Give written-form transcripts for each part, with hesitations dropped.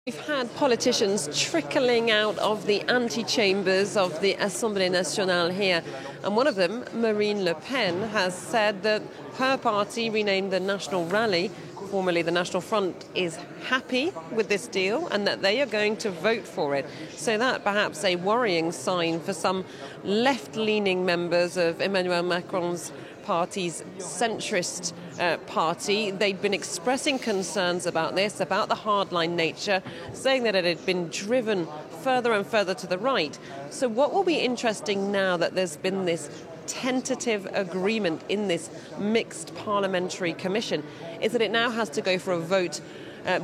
We've had politicians trickling out of the antechambers of the Assemblée Nationale here, and one of them, Marine Le Pen, has said that her party, renamed the National Rally, formerly the National Front, is happy with this deal and that they are going to vote for it. So that perhaps a worrying sign for some left-leaning members of Emmanuel Macron's party's centrist party. They'd been expressing concerns about this, about the hardline nature, saying that it had been driven further and further to the right. So what will be interesting now that there's been this tentative agreement in this mixed parliamentary commission is that it now has to go for a vote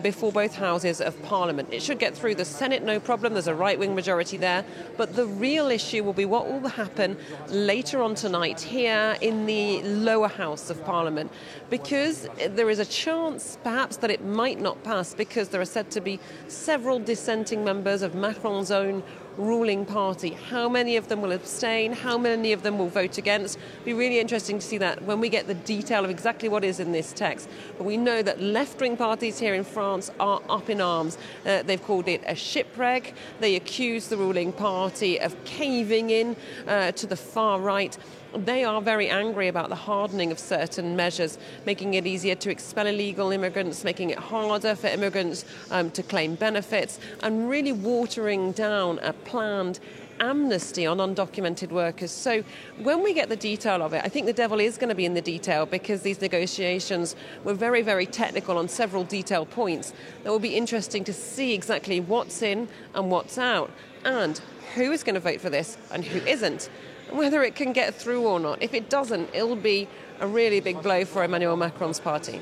before both houses of Parliament. It should get through the Senate, no problem. There's a right-wing majority there. But the real issue will be what will happen later on tonight here in the lower house of Parliament, because there is a chance perhaps that it might not pass because there are said to be several dissenting members of Macron's own ruling party. How many of them will abstain? How many of them will vote against? It'll be really interesting to see that when we get the detail of exactly what is in this text. But we know that left-wing parties here in France are up in arms. They've called it a shipwreck. They accuse the ruling party of caving in to the far right. They are very angry about the hardening of certain measures, making it easier to expel illegal immigrants, making it harder for immigrants to claim benefits, and really watering down a planned amnesty on undocumented workers. So when we get the detail of it, I think the devil is going to be in the detail, because these negotiations were very, very technical on several detailed points. It will be interesting to see exactly what's in and what's out, and who is going to vote for this and who isn't, and whether it can get through or not. If it doesn't, it'll be a really big blow for Emmanuel Macron's party.